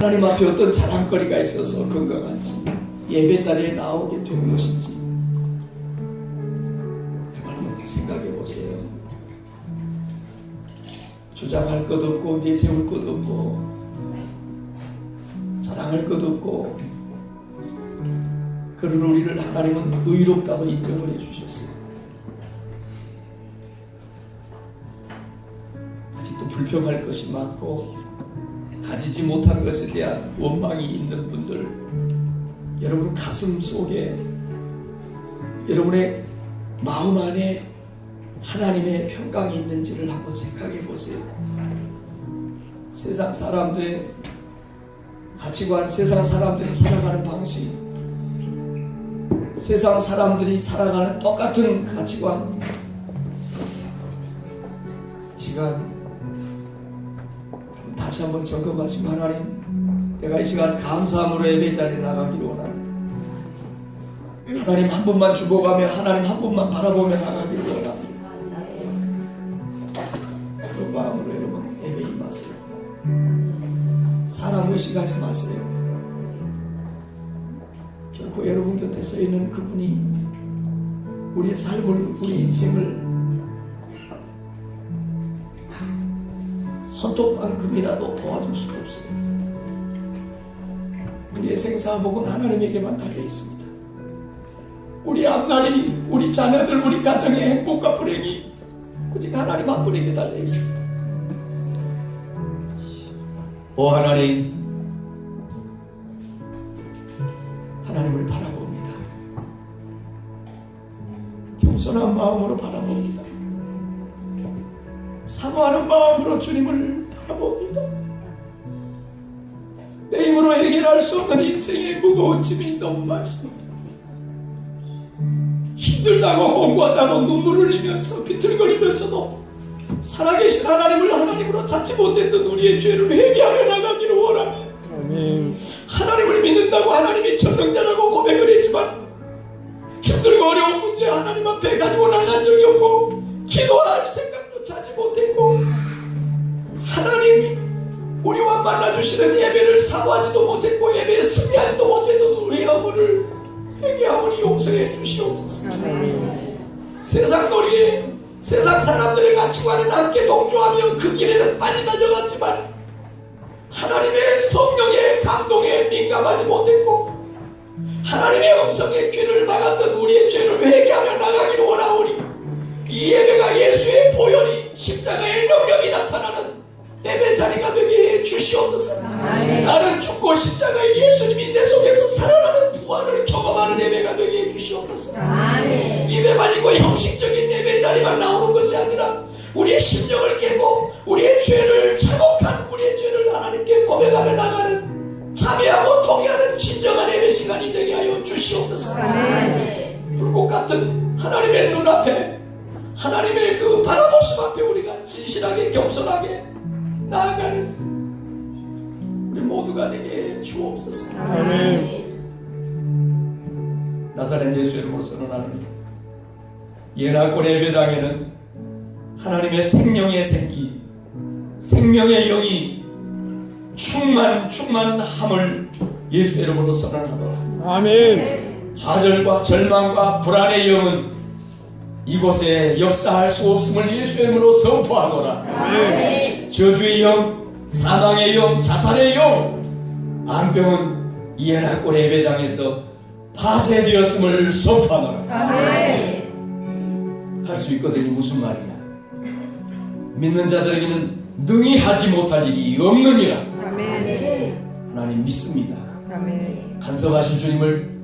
하나님 앞에 어떤 자랑거리가 있어서 건강한지, 예배 자리에 나오게 된 것인지 한번 생각해 보세요. 주장할 것 없고 내세울 것 없고 자랑할 것 없고 그런 우리를 하나님은 의롭다고 인정을 해주셨어요. 아직도 불평할 것이 많고 가지지 못한 것에 대한 원망이 있는 분들, 여러분 가슴 속에, 여러분의 마음 안에 하나님의 평강이 있는지를 한번 생각해 보세요. 세상 사람들의 가치관, 세상 사람들이 살아가는 방식, 세상 사람들이 살아가는 똑같은 가치관, 이 시간 다시 한번 점검하시고, 하나님, 내가 이 시간 감사함으로 예배 자리에 나가기를 원합니다. 하나님 한 분만 주목하며 하나님 한 분만 바라보며 나가기를 원합니다. 그런 마음으로 여러분 예배 임하세요. 사람 의식하지 마세요. 결코 여러분 곁에 서 있는 그분이 우리의 삶을, 우리 인생을 손톱만큼이라도 도와줄 수가 없어요. 우리의 생사복은 하나님에게만 달려 있습니다. 우리 앞날이, 우리 자녀들, 우리 가정의 행복과 불행이 오직 하나님 한 분에게 달려 있습니다. 오 하나님, 하나님을 바라봅니다. 겸손한 마음으로 바라봅니다. 사모하는 마음으로 주님을 바라봅니다. 내 힘으로 해결할 수 없는 인생의 무거운 짐이 너무 많습니다. 힘들다고 공부한다고 눈물을 흘리면서 비틀거리면서도 살아계신 하나님을 하나님으로 찾지 못했던 우리의 죄를 회개하며 나가기를 원합니다. 아멘. 하나님을 믿는다고 하나님이 전능자라고 고백을 했지만 힘들고 어려운 문제 하나님 앞에 가지고 나간 적이 없고 기도할 생각도 하지 못했고 하나님이 우리와 만나주시는 예배를 사모하지도 못했고 예배에 승리하지도 못했던 우리의 허물을 회개하오니 용서해 주시옵소서. 세상 놀이에 세상 사람들의 가치관에 함께 동조하며 그 길에는 빨리 달려갔지만 하나님의 성령의 감동에 민감하지 못했고 하나님의 음성에 귀를 막았던 우리의 죄를 회개하며 나가기를 원하오니 이 예배가 예수의 보혈이 십자가의 능력이 나타나는 예배 자리가 되게 해 주시옵소서. 나는 죽고 십자가의 예수님이 내 속에서 살아나는 부활을 경험하는 예배가 되게 해 주시옵소서. 입에 발리고 형식적인 예배 자리만 나오는 것이 아니라 우리의 심령을 깨고 우리의 죄를 차곡한 우리의 죄를 하나님께 고백하며 나가는 자비하고 통회하는 진정한 예배 시간이 되게 하여 주시옵소서. 불꽃 같은 하나님의 눈앞에 하나님의 그 바라보심 앞에 우리가 진실하게 겸손하게 나아가는 우리 모두가 되게 주옵소서. 나사렛 예수 이름으로 선언하노니 예나골 예배당에는 하나님의 생명의 생기, 생명의 영이 충만함을 예수 이름으로 선언하노라. 아멘. 좌절과 절망과 불안의 영은 이곳에 역사할 수 없음을 예수 이름으로 선포하노라. 아멘. 저주의 영, 사망의 영, 자살의 영, 안병은 예나골 예배당에서 파쇄되었음을 선포하노라. 할 수 있거든요. 무슨 말이냐? 믿는 자들에게는 능히 하지 못할 일이 없느니라. 하나님 믿습니다. 간섭하실 주님을,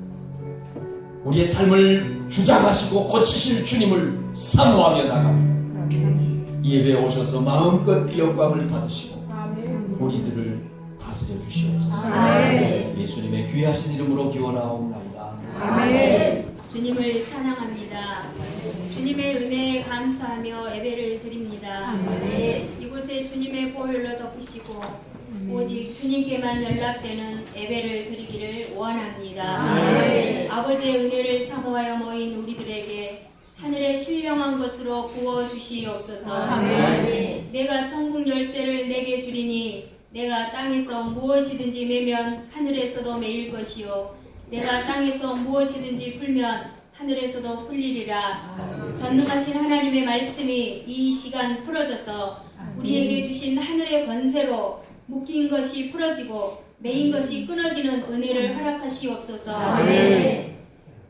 우리의 삶을 주장하시고 고치실 주님을 사모하며 나갑니다. 이 예배에 오셔서 마음껏 영광을 받으시고 우리들을 다스려 주시옵소서. 예수님의 귀하신 이름으로 기원하옵나이다. 주님을 찬양합니다. 주님의 은혜에 감사하며 예배를 드립니다. 이곳에 주님의 보혈로 덮으시고 오직 주님께만 연락되는 예배를 드리기를 원합니다. 아버지의 은혜를 사모하여 모인 우리들에게 하늘의 신령한 것으로 부어주시옵소서. 내가 천국 열쇠를 내게 주리니 내가 땅에서 무엇이든지 매면 하늘에서도 매일 것이요 내가 땅에서 무엇이든지 풀면 하늘에서도 풀리리라. 전능하신 하나님의 말씀이 이 시간 풀어져서 우리에게 주신 하늘의 권세로 묶인 것이 풀어지고 매인 것이 끊어지는 은혜를 허락하시옵소서.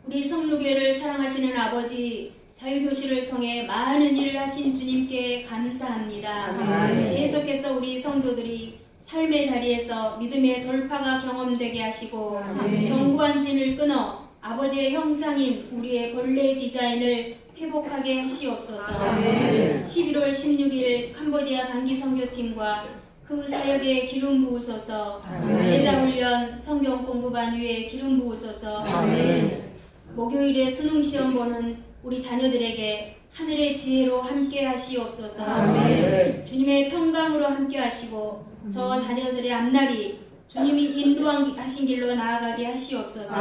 우리 성로교회를 사랑하시는 아버지, 자유교실을 통해 많은 일을 하신 주님께 감사합니다. 계속해서 우리 성도들이 삶의 자리에서 믿음의 돌파가 경험되게 하시고 견고한 진을 끊어 아버지의 형상인 우리의 본래 디자인을 회복하게 하시옵소서. 11월 16일 캄보디아 단기 선교팀과 그 사역에 기름 부으소서. 제자훈련 성경 공부반 위에 기름 부으소서. 목요일에 수능시험 보는 우리 자녀들에게 하늘의 지혜로 함께 하시옵소서. 주님의 평강으로 함께 하시고 저 자녀들의 앞날이 주님이 인도하신 길로 나아가게 하시옵소서.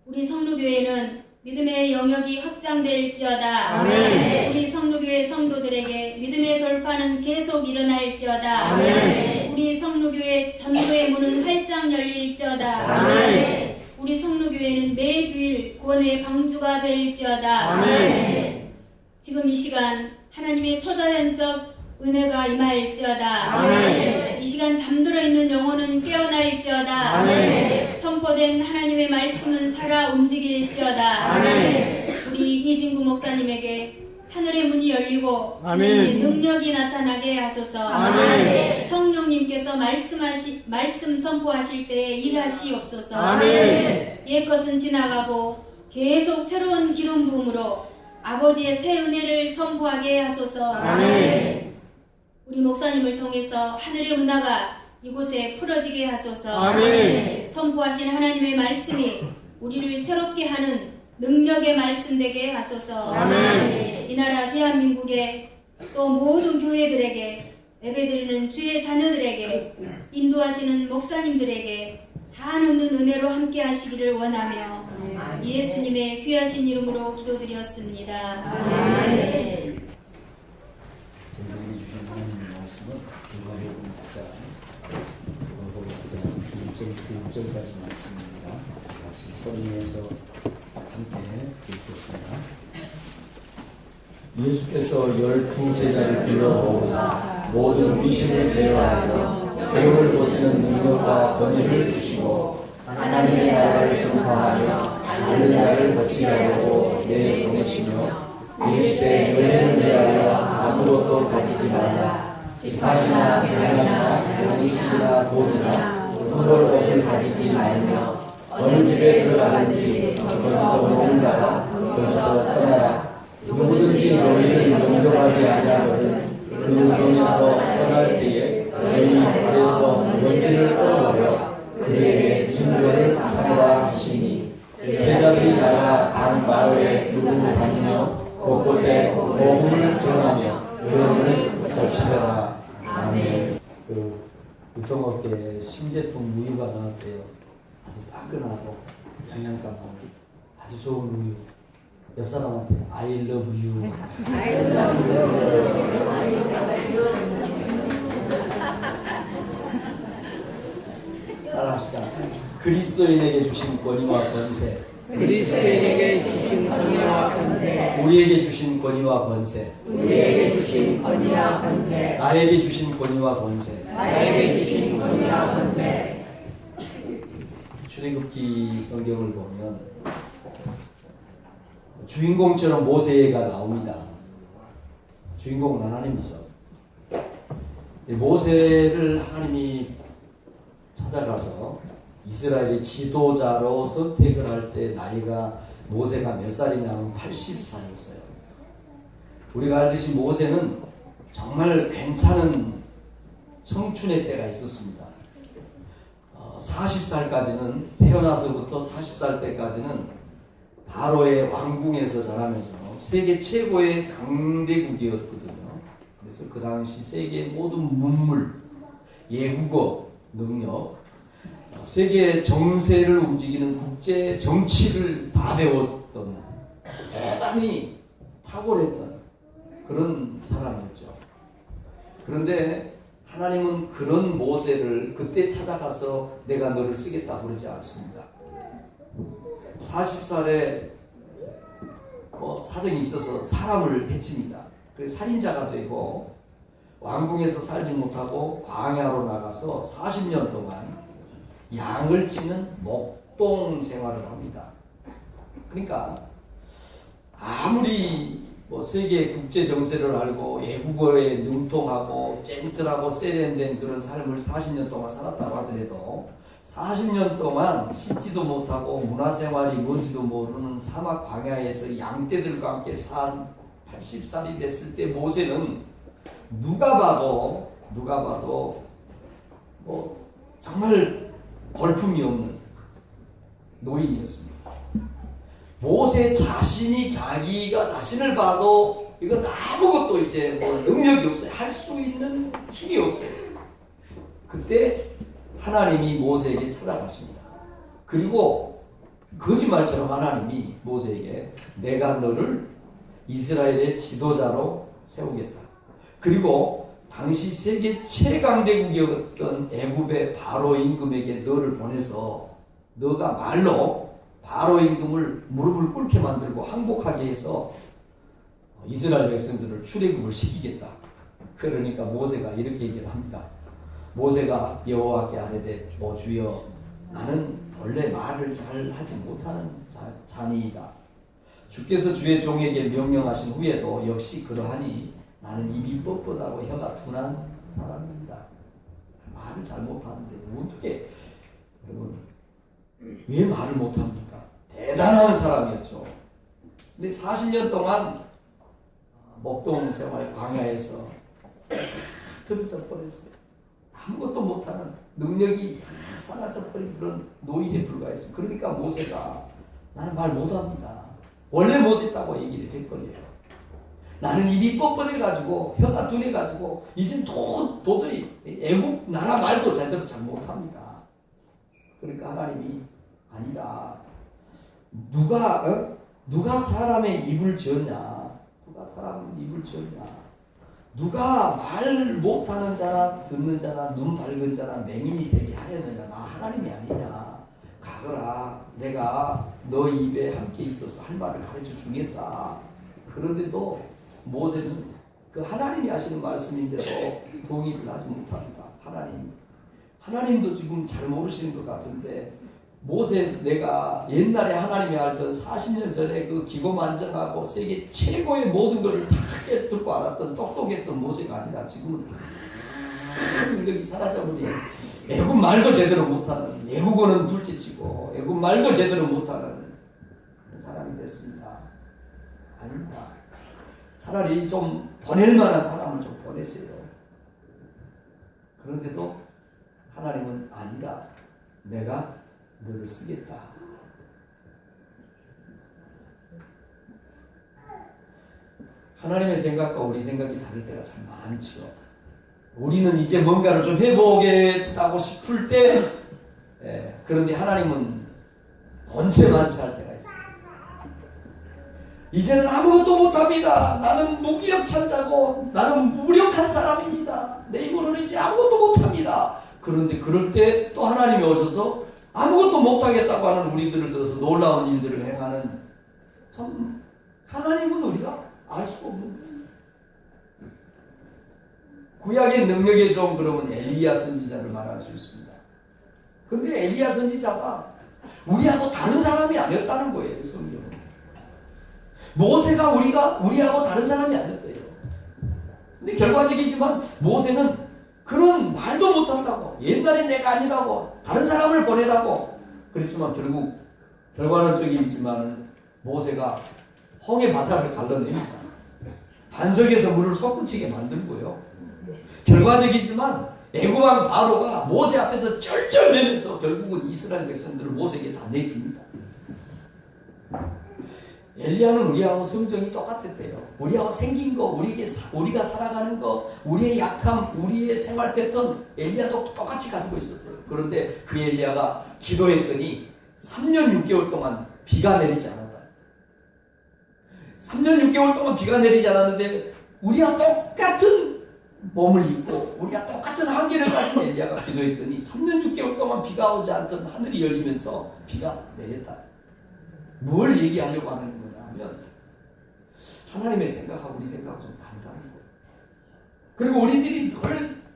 우리 성로교회는 믿음의 영역이 확장될지어다. 우리 성로교회 성도들에게 믿음의 돌파는 계속 일어날지어다. 우리 성로교회 전도의 문은 활짝 열릴지어다. 우리 성로교회는 매주일 구원의 방주가 될지어다. 지금 이 시간 하나님의 초자연적 은혜가 임할지어다. 이 시간 잠들어 있는 영혼은 깨어날지어다. 선포된 하나님의 말씀은 살아 움직일지어다. 우리 이진구 목사님에게 하늘의 문이 열리고 아멘. 하나님의 능력이 나타나게 하소서. 아멘. 성령님께서 말씀 선포하실 때에 일하시옵소서. 아멘. 옛 것은 지나가고 계속 새로운 기름 부음으로 아버지의 새 은혜를 선포하게 하소서. 아멘. 우리 목사님을 통해서 하늘의 문화가 이곳에 풀어지게 하소서. 아멘. 선포하신 하나님의 말씀이 우리를 새롭게 하는 능력의 말씀 되게 하소서. 아멘. 이 나라 대한민국의 또 모든 교회들에게, 예배드리는 주의 자녀들에게, 인도하시는 목사님들에게 한없는 은혜로 함께 하시기를 원하며 예수님의 귀하신 이름으로 기도드렸습니다. 아멘. 저희들이 주신 하나님의 말씀은 누가복음 9장 1절부터 6절까지 말씀입니다. 다시 소리내서 함께 읽겠습니다. 예수께서 12 제자를 불러모으사 모든 귀신을 제어하며 병을 고치는 능력과 권위를 주시고 하나님의 나라를 전파하며 앓는 자를 고치게 하고 내 보내시며 이르시되 너희는 위하여 아무것도 가지지 말라. 지팡이나 배낭이나 양식이나 돈이나 두벌 옷을 가지지 말며 어느 집에 들어가든지 거기서 먹는 자가 거기서 떠나라. 누구든지 너희를 영접하지 아니하거든 그 성에서 떠날 때에 너희 발에서 먼지를 떼어버려 그들에게 증거를 삼으라 하시니 제자들이 나가 각 마을에 두고 다니며 곳곳에 복음을 전하며 여러분을 거치더라. 아멘. 유통업계에 신제품 우유가 나왔대요. 아주 따끈하고 영양가 많고 아주 좋은 우유. 옆 사람한테 I love you. 따라합시다. 그리스도인에게 주신 권위와 권세. 그리스도인에게 주신 권위와 권세, 우리에게 주신 권위와 권세. 우리에게 주신 권위와 권세, 나에게 주신 권위와 권세. 나에게 주신 권위와 권세. 출애굽기 성경을 보면 주인공처럼 모세가 나옵니다. 주인공은 하나님이죠. 모세를 하나님이 찾아가서 이스라엘의 지도자로 선택을 할 때 나이가 모세가 몇 살이냐면 80살이었어요. 우리가 알듯이 모세는 정말 괜찮은 청춘의 때가 있었습니다. 40살까지는 태어나서부터 40살 때까지는 바로의 왕궁에서 자라면서 세계 최고의 강대국이었거든요. 그래서 그 당시 세계의 모든 문물, 예국어, 능력, 세계 정세를 움직이는 국제 정치를 다 배웠던 대단히 탁월했던 그런 사람이었죠. 그런데 하나님은 그런 모세를 그때 찾아가서 내가 너를 쓰겠다 그러지 않습니다. 40살에 사정이 있어서 사람을 해칩니다. 그래서 살인자가 되고 왕궁에서 살지 못하고 광야로 나가서 40년 동안 양을 치는 목동 생활을 합니다. 그러니까 아무리 세계 국제 정세를 알고 외국어에 능통하고 젠틀하고 세련된 그런 삶을 40년 동안 살았다고 하더라도 40년 동안 씻지도 못하고 문화생활이 뭔지도 모르는 사막 광야에서 양떼들과 함께 산 80살이 됐을 때 모세는 누가 봐도 정말 벌품이 없는 노인이었습니다. 모세 자신이 자기가 자신을 봐도 이건 아무것도 이제 능력이 없어요. 할 수 있는 힘이 없어요. 그때 하나님이 모세에게 찾아가십니다. 그리고 거짓말처럼 하나님이 모세에게 내가 너를 이스라엘의 지도자로 세우겠다. 그리고 당시 세계 최강대국이었던 애굽의 바로 임금에게 너를 보내서 너가 말로 바로 임금을 무릎을 꿇게 만들고 항복하게 해서 이스라엘 백성들을 출애굽을 시키겠다. 그러니까 모세가 이렇게 얘기를 합니다. 모세가 여호와께 아뢰되 오 주여 나는 원래 말을 잘 하지 못하는 자니이다. 주께서 주의 종에게 명령하신 후에도 역시 그러하니 나는 입이 뻣뻣하고 혀가 둔한 사람입니다. 말을 잘 못하는데 어떻게 여러분 왜 말을 못합니까? 대단한 사람이었죠. 근데 40년 동안 목동 생활 광야에서 틀어져 버렸어요. 아무것도 못하는 능력이 다 사라져 버린 그런 노인에 불과했어요. 그러니까 모세가 나는 말 못합니다. 원래 못했다고 얘기를 했거든요. 나는 입이 뻣뻣해가지고 혀가 둔해가지고 이젠 도저히 애국 나라 말도 제대로 잘 못합니다. 그러니까 하나님이 아니다. 누가 사람의 입을 지었냐? 누가 사람의 입을 지었냐? 누가 말 못하는 자나 듣는 자나 눈 밝은 자나 맹인이 되게 하였느냐? 나 하나님이 아니냐? 가거라. 내가 너 입에 함께 있어서 할 말을 가르쳐 주겠다. 그런데도 모세는 그 하나님이 하시는 말씀인데도 동의를 하지 못합니다. 하나님도 지금 잘 모르시는 것 같은데 모세 내가 옛날에 하나님이 알던 40년 전에 그 기고만장하고 세계 최고의 모든 것을 다 깨뚫고 알았던 똑똑했던 모세가 아니라 지금은 다 능력이 사라져버린 애국 말도 제대로 못하는 애국어는 둘째치고 애국 말도 제대로 못하는 사람이 됐습니다. 아닙니다. 차라리 좀 보낼 만한 사람을 좀 보내세요. 그런데도 하나님은 아니다. 내가 너를 쓰겠다. 하나님의 생각과 우리 생각이 다를 때가 참 많죠. 우리는 이제 뭔가를 좀 해보겠다고 싶을 때, 그런데 하나님은 번체만체할 때가 있어요. 이제는 아무것도 못합니다. 나는 무기력한 자고 나는 무력한 사람입니다. 내 힘으로는 이제 아무것도 못합니다. 그런데 그럴 때 또 하나님이 오셔서 아무것도 못하겠다고 하는 우리들을 들어서 놀라운 일들을 행하는, 참 하나님은 우리가 알 수가 없는 거예요. 구약의 능력의 종 그러면 엘리야 선지자를 말할 수 있습니다. 그런데 엘리야 선지자가 우리하고 다른 사람이 아니었다는 거예요. 성경은. 모세가 우리하고 다른 사람이 아니었대요. 근데 결과적이지만 모세는 그런 말도 못한다고, 옛날에 내가 아니라고, 다른 사람을 보내라고 그랬지만 결국 결과는 적이지만 모세가 홍해 바다를 갈라냅니다. 반석에서 물을 솟구치게 만들고요. 결과적이지만 애굽왕 바로가 모세 앞에서 쩔쩔매면서 결국은 이스라엘 백성들을 모세에게 다 내줍니다. 엘리야는 우리하고 성정이 똑같았대요. 우리하고 생긴 거, 우리가 살아가는 거, 우리의 약함, 우리의 생활 패턴, 엘리야도 똑같이 가지고 있었대요. 그런데 그 엘리야가 기도했더니 3년 6개월 동안 비가 내리지 않았다. 3년 6개월 동안 비가 내리지 않았는데 우리와 똑같은 몸을 입고 우리가 똑같은 한계를 가진 엘리야가 기도했더니 3년 6개월 동안 비가 오지 않던 하늘이 열리면서 비가 내렸다. 뭘 얘기하려고 하는 거냐 하면 하나님의 생각하고 우리 생각하고 좀 다르다는 거예요. 그리고 우리들이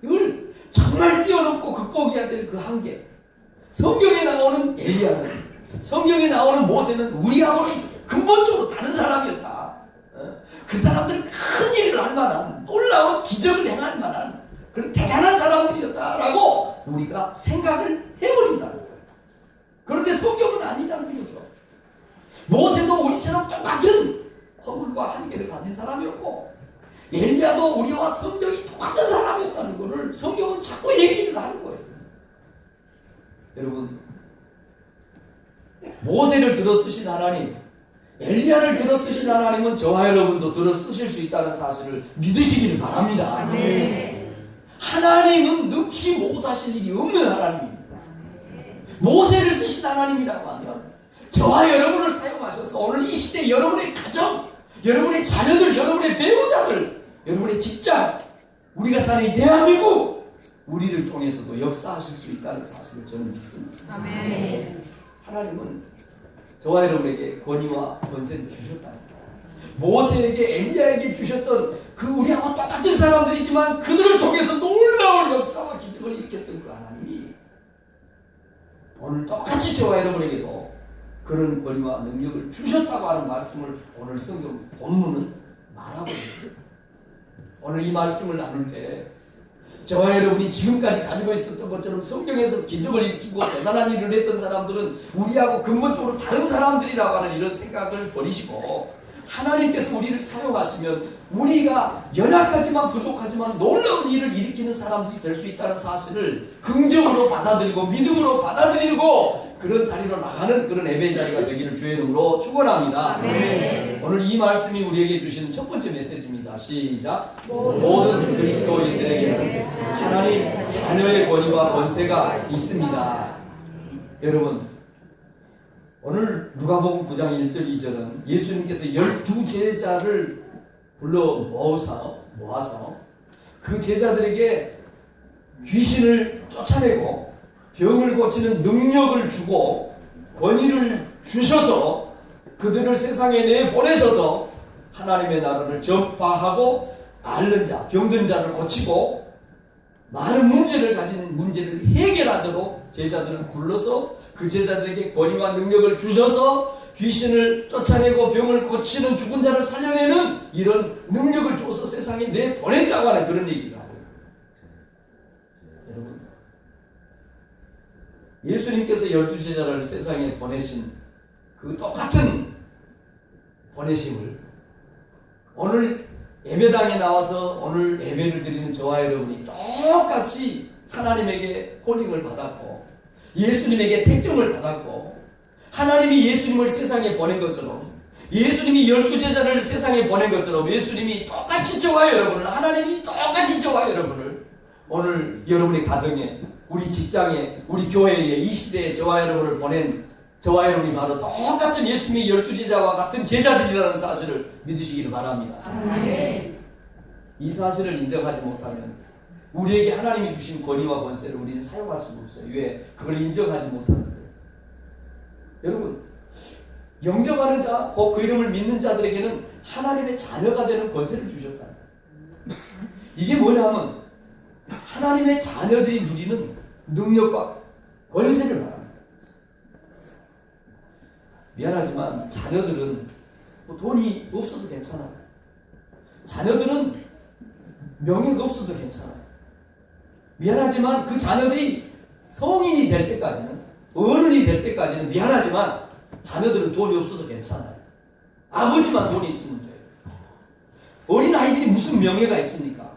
늘 정말 뛰어넘고 극복해야 될 그 한계, 성경에 나오는 엘리야는, 성경에 나오는 모세는 우리하고는 근본적으로 다른 사람이었다. 그 사람들은 큰 일을 할 만한, 놀라운 기적을 행할 만한 그런 대단한 사람들이었다라고 우리가 생각을 해버린다는 거예요. 그런데 성경은 아니라는 거죠. 모세도 우리처럼 똑같은 허물과 한계를 가진 사람이었고 엘리야도 우리와 성정이 똑같은 사람이었다는 것을 성경은 자꾸 얘기를 하는 거예요. 여러분, 모세를 들어 쓰신 하나님, 엘리야를 들어 쓰신 하나님은 저와 여러분도 들어 쓰실 수 있다는 사실을 믿으시기를 바랍니다. 하나님은 능치 못하실 일이 없는 하나님입니다. 모세를 쓰신 하나님이라고 하면 저와 여러분을 사용하셔서 오늘 이 시대 여러분의 가정, 여러분의 자녀들, 여러분의 배우자들, 여러분의 직장, 우리가 사는 이 대한민국, 우리를 통해서도 역사하실 수 있다는 사실을 저는 믿습니다. 아멘. 하나님은 저와 여러분에게 권위와 권세를 주셨답니다. 모세에게, 엘리야에게 주셨던 그 우리하고 똑같은 사람들이지만 그들을 통해서 놀라운 역사와 기적을 일으켰던 그 하나님이 오늘 똑같이 저와 여러분에게도 그런 권위와 능력을 주셨다고 하는 말씀을 오늘 성경 본문은 말하고 있습니다. 오늘 이 말씀을 나눌 때 저와 여러분이 지금까지 가지고 있었던 것처럼 성경에서 기적을 일으키고 대단한 일을 했던 사람들은 우리하고 근본적으로 다른 사람들이라고 하는 이런 생각을 버리시고 하나님께서 우리를 사용하시면 우리가 연약하지만 부족하지만 놀라운 일을 일으키는 사람들이 될 수 있다는 사실을 긍정으로 받아들이고 믿음으로 받아들이고 그런 자리로 나가는 그런 예배 자리가 되기를 주의 이름으로 축원합니다. 오늘 이 말씀이 우리에게 주시는 첫 번째 메시지입니다. 시작. 모든 그리스도인들에게는 하나님 자녀의 권위와 권세가 있습니다. 여러분, 오늘 누가복음 9장 1절 2절은 예수님께서 12제자를 불러 모아서 그 제자들에게 귀신을 쫓아내고 병을 고치는 능력을 주고 권위를 주셔서 그들을 세상에 내보내셔서 하나님의 나라를 전파하고 앓는 자, 병든 자를 고치고 많은 문제를 가진 문제를 해결하도록 제자들을 불러서 그 제자들에게 권위와 능력을 주셔서 귀신을 쫓아내고 병을 고치는 죽은 자를 살려내는 이런 능력을 줘서 세상에 내보냈다고 하는 그런 얘기가 여러분, 예수님께서 12제자를 세상에 보내신 그 똑같은 보내심을 오늘 예배당에 나와서 오늘 예배를 드리는 저와 여러분이 똑같이 하나님에게 콜링을 받았고 예수님에게 택정을 받았고 하나님이 예수님을 세상에 보낸 것처럼 예수님이 12제자를 세상에 보낸 것처럼 예수님이 똑같이 저와 여러분을 하나님이 똑같이 저와 여러분을 오늘 여러분의 가정에 우리 직장에 우리 교회에 이 시대에 저와 여러분을 보낸 저와 여러분이 바로 똑같은 예수님의 12제자와 같은 제자들이라는 사실을 믿으시기를 바랍니다. 이 사실을 인정하지 못하면 우리에게 하나님이 주신 권위와 권세를 우리는 사용할 수가 없어요. 왜? 그걸 인정하지 못하는데. 여러분, 영접하는 자, 그 이름을 믿는 자들에게는 하나님의 자녀가 되는 권세를 주셨다. 이게 뭐냐면 하나님의 자녀들이 누리는 능력과 권세를 말합니다. 미안하지만 자녀들은 뭐 돈이 없어도 괜찮아요. 자녀들은 명예가 없어도 괜찮아요. 미안하지만 그 자녀들이 성인이 될 때까지는 어른이 될 때까지는 미안하지만 자녀들은 돈이 없어도 괜찮아요. 아버지만 돈이 있으면 돼요. 어린아이들이 무슨 명예가 있습니까?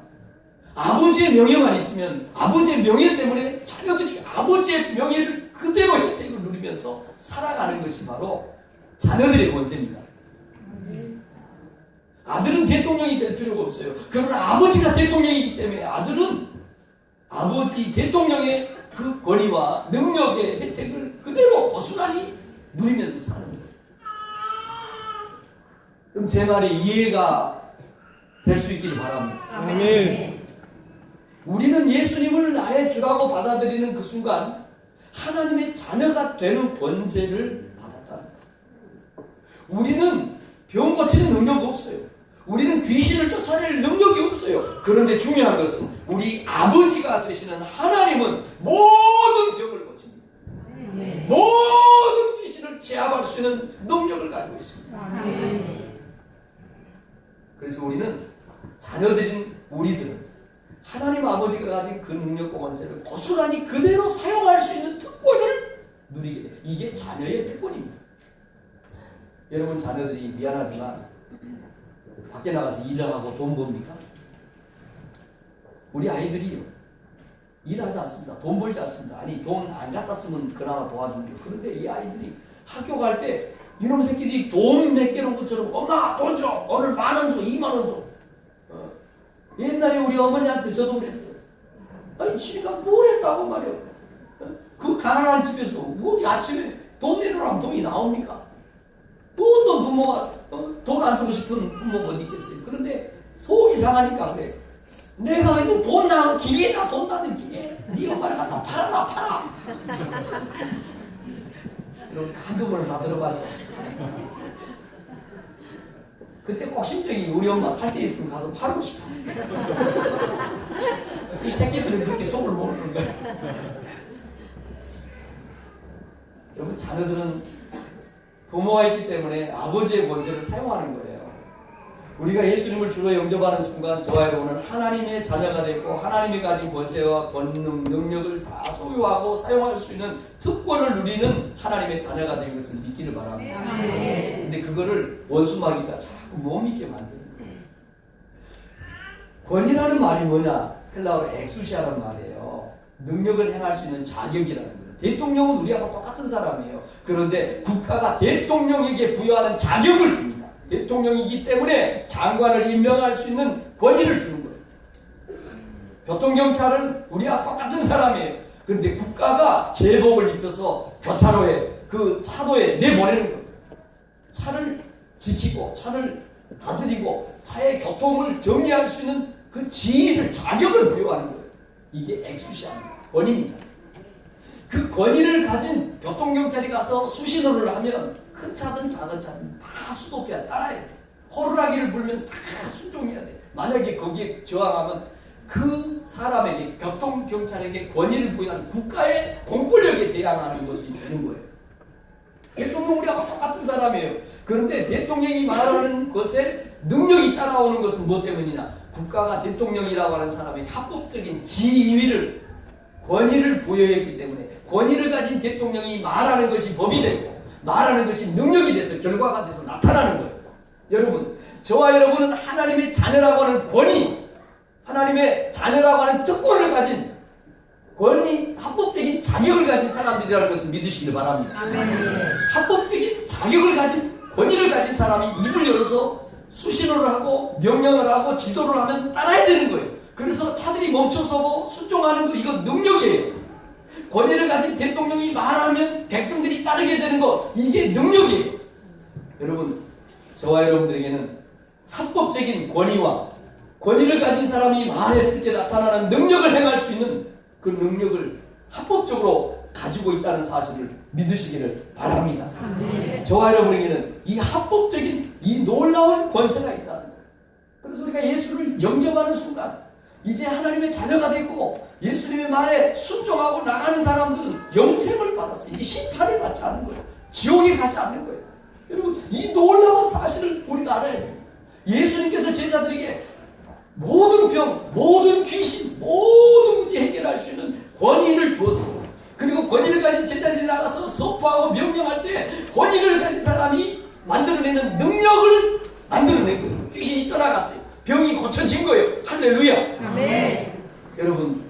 아버지의 명예만 있으면 아버지의 명예 때문에 자녀들이 아버지의 명예를 그대로 혜택을 누리면서 살아가는 것이 바로 자녀들의 권세입니다. 아들은 대통령이 될 필요가 없어요. 그러나 아버지가 대통령이기 때문에 아들은 아버지 대통령의 그 권위와 능력의 혜택을 그대로 고스란히 누리면서 사는 거예요. 그럼 제 말이 이해가 될 수 있기를 바랍니다. 아멘. 우리는 예수님을 나의 주라고 받아들이는 그 순간 하나님의 자녀가 되는 권세를 받았다. 우리는 병 고치는 능력이 없어요. 우리는 귀신을 쫓아낼 능력이 없어요. 그런데 중요한 것은 우리 아버지가 되시는 하나님은 모든 병을 고칩니다. 모든 귀신을 제압할 수 있는 능력을 가지고 있습니다. 그래서 우리는 자녀들인 우리들은 하나님 아버지가 가진 그 능력과 권세를 고스란히 그대로 사용할 수 있는 특권을 누리게 돼요. 이게 자녀의 특권입니다. 여러분 자녀들이 미안하지만 밖에 나가서 일을 하고 돈 법니까? 우리 아이들이 일하지 않습니다. 돈 벌지 않습니다. 아니 돈 안 갖다 쓰면 그나마 도와줍니다. 그런데 이 아이들이 학교 갈 때 이놈 새끼들이 돈 몇 개로 것처럼 엄마 돈 줘! 오늘 10,000원 줘! 20,000원 줘! 옛날에 우리 어머니한테 저도 그랬어요. 아니 지가 뭘 했다고 말이야. 그 가난한 집에서 어디 아침에 돈 내놓으라면 돈이 나옵니까? 또 부모가 돈 안 주고 싶은 부모가 어디 있겠어요. 그런데 속이 상하니까 그래. 내가 이제 돈 나는 기계다. 돈 나는 기계. 네 엄마를 갖다 팔아. 이런 간금을 다 들어봤죠. 그때 꼭 심정이 우리 엄마 살 때 있으면 가서 팔고 싶어. 이 새끼들은 그렇게 속을 모르는 거야. 여러분 자녀들은 부모가 있기 때문에 아버지의 권세를 사용하는 거예요. 우리가 예수님을 주로 영접하는 순간 저와 여러분은 하나님의 자녀가 됐고 하나님이 가진 권세와 권능, 능력을 다 소유하고 사용할 수 있는 특권을 누리는 하나님의 자녀가 된 것을 믿기를 바랍니다. 근데 그거를 원수마귀가 자꾸 못 믿게 만드는 거예요. 권위라는 말이 뭐냐? 헬라어로 엑수시아라는 말이에요. 능력을 행할 수 있는 자격이라는 거예요. 대통령은 우리하고 똑같은 사람이에요. 그런데 국가가 대통령에게 부여하는 자격을 줍니다. 대통령이기 때문에 장관을 임명할 수 있는 권위를 주는 거예요. 교통경찰은 우리와 똑같은 사람이에요. 그런데 국가가 제복을 입혀서 교차로에 그 차도에 내보내는 거예요. 차를 지키고 차를 다스리고 차의 교통을 정리할 수 있는 그 지위를 자격을 부여하는 거예요. 이게 엑수시아입니다. 권위입니다. 그 권위를 가진 교통경찰이 가서 수신호를 하면 큰 차든 작은 차든 다 수도해야 따라야 돼. 호루라기를 불면 다 순종해야 돼. 만약에 거기에 저항하면 그 사람에게 교통경찰에게 권위를 부여하는 국가의 공권력에 대항하는 것이 되는 거예요. 대통령 우리하고 똑같은 사람이에요. 그런데 대통령이 말하는 것에 능력이 따라오는 것은 무엇 때문이냐? 국가가 대통령이라고 하는 사람의 합법적인 지위를 권위를 부여했기 때문에 권위를 가진 대통령이 말하는 것이 법이 되고 말하는 것이 능력이 돼서 결과가 돼서 나타나는 거예요. 여러분, 저와 여러분은 하나님의 자녀라고 하는 권위, 하나님의 자녀라고 하는 특권을 가진 권위, 합법적인 자격을 가진 사람들이라는 것을 믿으시길 바랍니다. 합법적인 자격을 가진 권위를 가진 사람이 입을 열어서 수신호를 하고 명령을 하고 지도를 하면 따라야 되는 거예요. 그래서 차들이 멈춰서고 순종하는 거, 이거 능력이에요. 권위를 가진 대통령이 말하면 백성들이 따르게 되는 거, 이게 능력이에요. 여러분, 저와 여러분들에게는 합법적인 권위와 권위를 가진 사람이 말했을 때 나타나는 능력을 행할 수 있는 그 능력을 합법적으로 가지고 있다는 사실을 믿으시기를 바랍니다. 저와 여러분에게는 이 합법적인 이 놀라운 권세가 있다는 거예요. 그래서 우리가 예수를 영접하는 순간 이제 하나님의 자녀가 되고 예수님의 말에 순종하고 나가는 사람들은 영생을 받았어요. 이제 심판을 받지 않는 거예요. 지옥에 가지 않는 거예요. 여러분, 이 놀라운 사실을 우리가 알아야 돼요. 예수님께서 제자들에게 모든 병, 모든 귀신, 모든 문제 해결할 수 있는 권위를 주었어요. 그리고 권위를 가진 제자들이 나가서 선포하고 명령할 때 권위를 가진 사람이 만들어내는 능력을 만들어낸 거예요. 귀신이 떠나갔어요. 병이 고쳐진 거예요. 할렐루야. 아멘. 여러분,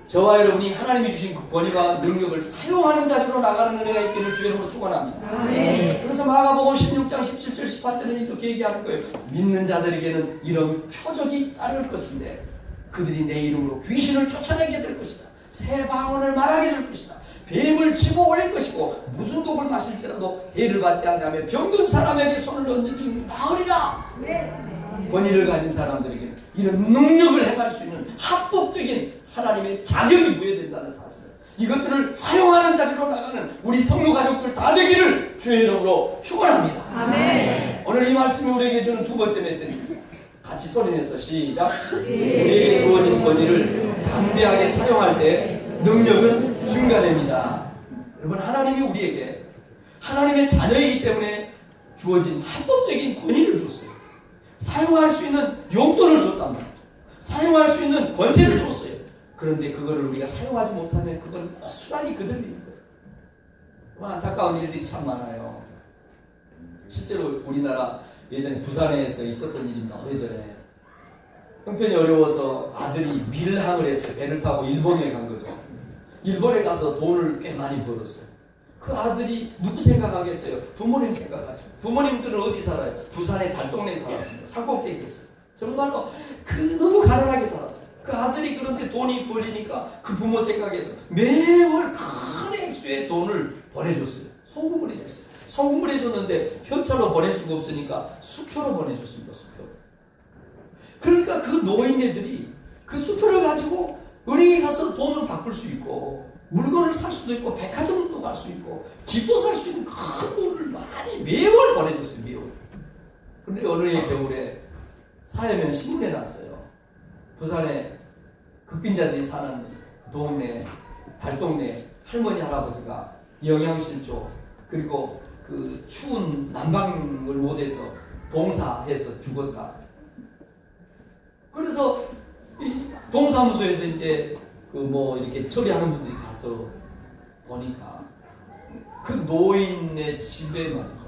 저와 여러분이 하나님이 주신 그 권위와 능력을 사용하는 자리로 나가는 은혜가 있기를 주의 이름으로 축원합니다. 아멘. 그래서 마가복음 16장 17절 18절에 이렇게 얘기하는 거예요. 믿는 자들에게는 이런 표적이 따를 것인데 그들이 내 이름으로 귀신을 쫓아내게 될 것이다. 새 방언을 말하게 될 것이다. 뱀을 집어 올릴 것이고 무슨 독을 마실지라도 해를 받지 않으며 병든 사람에게 손을 얹는 나으리라. 권위를 가진 사람들에게 이런 능력을 행할 수 있는 합법적인 하나님의 자격이 부여된다는 사실, 이것들을 사용하는 자리로 나가는 우리 성도 가족들 다 되기를 주의 이름으로 축원합니다. 아멘. 오늘 이 말씀이 우리에게 주는 두 번째 메시지, 같이 소리내서 시작. 우리에게 주어진 권위를 담대하게 사용할 때 능력은 증가됩니다. 여러분, 하나님이 우리에게 하나님의 자녀이기 때문에 주어진 합법적인 권위를 줬어요. 사용할 수 있는 용도를 줬단 말이죠. 사용할 수 있는 권세를 줬어요. 그런데 그거를 우리가 사용하지 못하면 그걸 고스란히 그들리는 거예요. 안타까운 일들이 참 많아요. 실제로 우리나라 예전에 부산에서 있었던 일입니다. 오래전에 형편이 어려워서 아들이 밀항을 했어요. 배를 타고 일본에 간 거죠. 일본에 가서 돈을 꽤 많이 벌었어요. 그 아들이 누구 생각하겠어요? 부모님 생각하죠. 부모님들은 어디 살아요? 부산의 달동네에 살았습니다. 산꼭대기에 있어요. 정말로 너무 가난하게 살았어요. 그 아들이 그런데 돈이 벌리니까 그 부모 생각해서 매월 큰 액수의 돈을 보내줬어요. 송금을 해줬어요. 송금을 해줬는데 현찰로 보낼 수가 없으니까 수표로 보내줬습니다. 수표. 그러니까 그 노인네들이 그 수표를 가지고 은행에 가서 돈을 바꿀 수 있고 물건을 살 수도 있고 백화점도 갈 수 있고 집도 살 수 있는 큰 돈을 많이 매월 보내줬어요. 매월. 그런데 어느 해 겨울에 사회면 신문에 났어요. 부산에 극빈자들이 사는 동네, 달동네 할머니 할아버지가 영양실조 그리고 그 추운 난방을 못해서 동사해서 죽었다. 그래서 이 동사무소에서 이제 그 뭐 이렇게 처리하는 분들이 가서 보니까 그 노인의 집에 말이죠.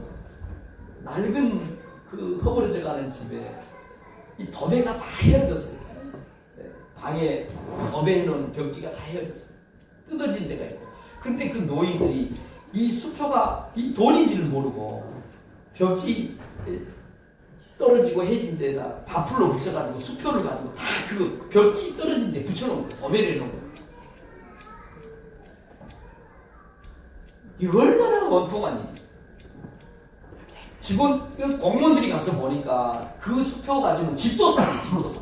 낡은 그 허물어져 가는 집에 이 도배가 다 헤어졌어요. 방에 도배해놓은 벽지가 다 헤어졌어요. 뜯어진 데가 있고. 근데 그 노인들이 이 수표가 이 돈인지를 모르고 벽지 떨어지고 해진 데다 바풀로 붙여가지고 수표를 가지고 다 그 벽지 떨어진 데 붙여놓은 거, 도배를 해놓은 거. 이 얼마나 원통한 일. 직원, 공무원들이 가서 보니까 그 수표 가지고 집도 사, 집도 사.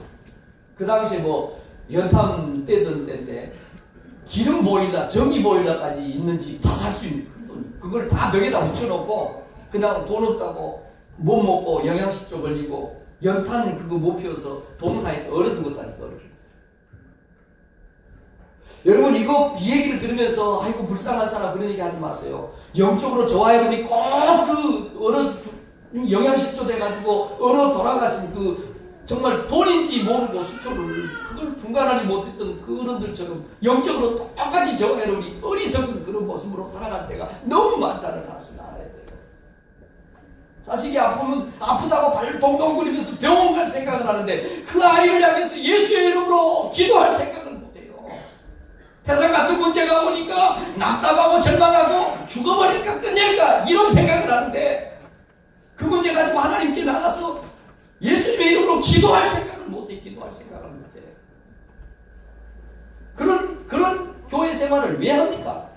그 당시에 뭐 연탄 떼던 때인데 기름 보일러, 전기 보일러까지 있는 집 다 살 수 있는 큰 돈. 그걸 다 벽에다 붙여놓고 그냥 돈 없다고 못 먹고 영양실조 걸리고 연탄 그거 못 피워서 동사에 얼어둔 것까지 떨어졌어요. 여러분 이 얘기를 들으면서 아이고 불쌍한 사람 그런 얘기 하지 마세요. 영적으로 저와 여러분이 꼭 그 영양실조 돼가지고 얼어 돌아가신 그 정말 돈인지 모르고 수표를 그걸 분간하지 못했던 그 어른들처럼 영적으로 똑같이 저와 여러분이 어리석은 그런 모습으로 살아갈 때가 너무 많다는 사실을 알아야 돼요. 자식이 아프면 아프다고 발 동동거리면서 병원 갈 생각을 하는데 그 아이를 향해서 예수의 이름으로 기도할 생각을 못해요. 세상 같은 문제가 오니까 낙담하고 절망하고 죽어버릴까 끝낼까 이런 생각을 하는데 그 문제 가지고 하나님께 나가서 예수님의 이름으로 기도할 생각을 못해. 기도할 생각을 못해. 그런 교회 생활을 왜 합니까?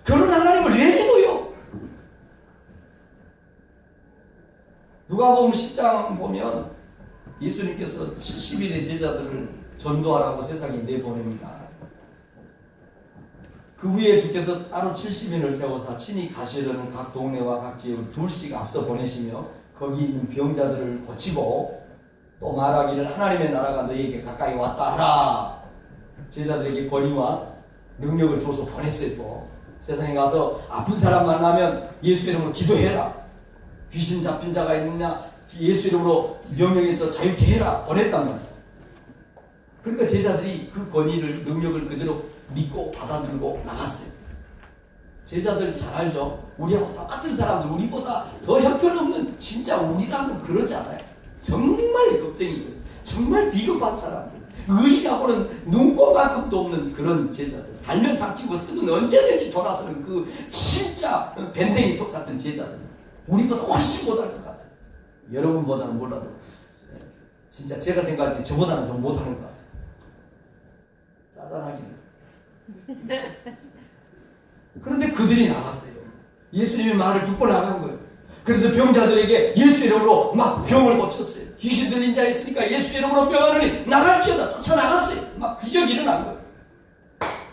그런 하나님을 왜 믿어요? 누가복음 10장 보면 예수님께서 70일의 제자들을 전도하라고 세상에 내보냅니다. 그 후에 주께서 따로 70인을 세워서 친히 가시려는 각 동네와 각 지역을 둘씩 앞서 보내시며 거기 있는 병자들을 고치고 또 말하기를 하나님의 나라가 너희에게 가까이 왔다 하라. 제자들에게 권위와 능력을 줘서 보냈어요. 또 세상에 가서 아픈 사람 만나면 예수 이름으로 기도해라. 귀신 잡힌 자가 있느냐 예수 이름으로 명령해서 자유케 해라. 보냈단 말이에요. 그러니까 제자들이 그 권위를 능력을 그대로 믿고 받아들고 나갔어요. 제자들 잘 알죠? 우리하고 똑같은 사람들, 우리보다 더 형편없는 진짜 우리라면 그러지 않아요. 정말 겁쟁이들, 정말 비겁한 사람들, 의리라고는 눈꼽만큼도 없는 그런 제자들, 달면 삼키고 쓰면 언제든지 돌아서는 그 진짜 밴댕이 속 같은 제자들, 우리보다 훨씬 못할 것 같아요. 여러분보다는 몰라도 진짜 제가 생각할 때 저보다는 좀 못하는 것 같아요. 짜잔하기는. 그런데 그들이 나갔어요. 예수님의 말을 듣고 나간 거예요. 그래서 병자들에게 예수 이름으로 막 병을 고쳤어요. 귀신 들린 자 있으니까 예수 이름으로 병하느니 나갈지어다 쫓아나갔어요. 막 기적이 일어난 거예요.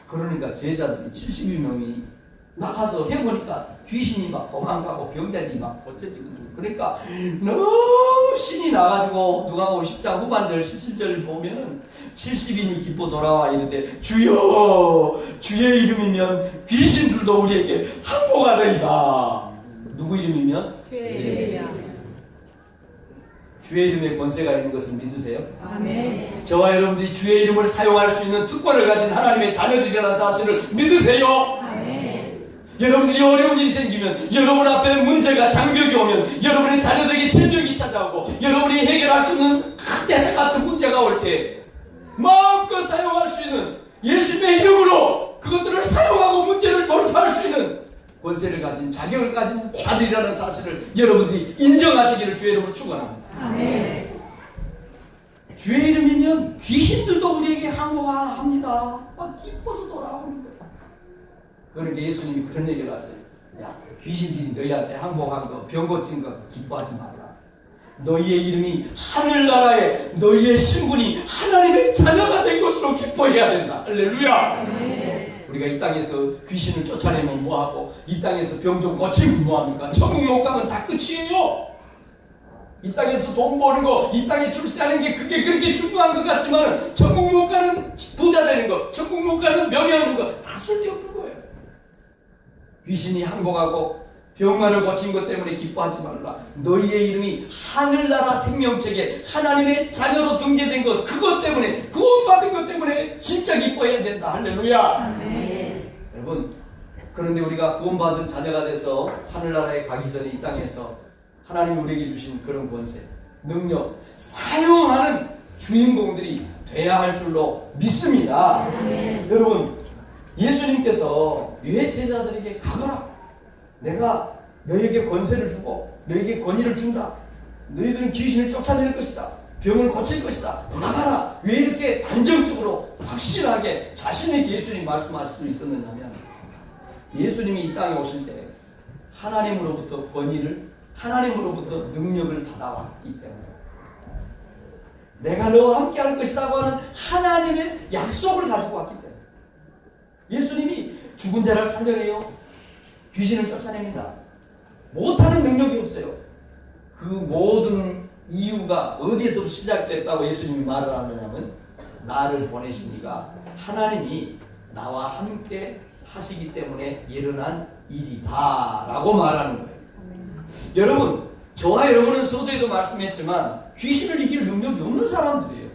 그러니까 제자들이 72명이 나가서 해보니까 귀신이 막 도망가고 병자들이 막 고쳐지고 그러니까 너무 신이 나가지고 누가복음 10장 후반절 17절 보면 70인이 기뻐 돌아와 이르되 주여 주의 이름이면 귀신들도 우리에게 항복하더이다. 누구 이름이면? 주의 이름에 권세가 있는 것을 믿으세요? 아멘. 저와 여러분들이 주의 이름을 사용할 수 있는 특권을 가진 하나님의 자녀들이라는 사실을 믿으세요? 아멘. 여러분들이 어려운 일이 생기면, 여러분 앞에 문제가 장벽이 오면, 여러분의 자녀들에게 질병이 찾아오고, 여러분이 해결할 수 있는 대책 같은 문제가 올 때 마음껏 사용할 수 있는 예수님의 이름으로 그것들을 사용하고 문제를 돌파할 수 있는 권세를 가진 자격을 가진 자들이라는 사실을 여러분들이 인정하시기를 주의 이름으로 축원합니다. 아멘. 주의 이름이면 귀신들도 우리에게 항복합니다. 막 기뻐서 돌아오는 거예요. 그러니까 예수님이 그런 얘기를 하세요. 야, 귀신들이 너희한테 항복한 거, 병 고친 거 기뻐하지 말라. 너희의 이름이 하늘나라에 너희의 신분이 하나님의 자녀가 된 것으로 기뻐해야 된다. 할렐루야. 아멘. 우리가 이 땅에서 귀신을 쫓아내면 뭐하고 이 땅에서 병 좀 고치면 뭐합니까? 천국 못 가면 다 끝이에요. 이 땅에서 돈 버는 거, 이 땅에 출세하는 게 그게 그렇게 중요한 것 같지만 천국 못 가는 부자 되는 거, 천국 못 가는 명예하는 거 다 쓸데없는 거예요. 귀신이 항복하고 병마를 고친 것 때문에 기뻐하지 말라. 너희의 이름이 하늘나라 생명책에 하나님의 자녀로 등재된 것, 그것 때문에, 구원받은 것 때문에 진짜 기뻐해야 된다. 할렐루야. 아멘. 여러분, 그런데 우리가 구원받은 자녀가 돼서 하늘나라에 가기 전에 이 땅에서 하나님이 우리에게 주신 그런 권세, 능력, 사용하는 주인공들이 돼야 할 줄로 믿습니다. 여러분, 예수님께서 왜 제자들에게 가거라, 내가 너에게 권세를 주고 너에게 권위를 준다, 너희들은 귀신을 쫓아낼 것이다, 병을 고칠 것이다, 나가라, 왜 이렇게 단정적으로 확실하게 자신있게 예수님이 말씀할 수 있었느냐면, 예수님이 이 땅에 오실 때 하나님으로부터 권위를, 하나님으로부터 능력을 받아왔기 때문에, 내가 너와 함께 할 것이라고 하는 하나님의 약속을 가지고 왔기 때문에, 예수님이 죽은 자를 살려내요, 귀신을 쫓아냅니다. 못하는 능력이 없어요. 그 모든 이유가 어디에서 시작됐다고 예수님이 말을 하느냐면, 나를 보내신 이가 하나님이 나와 함께 하시기 때문에 일어난 일이다 라고 말하는 거예요. 여러분, 저와 여러분은 서두에도 말씀했지만 귀신을 이길 능력이 없는 사람들이에요.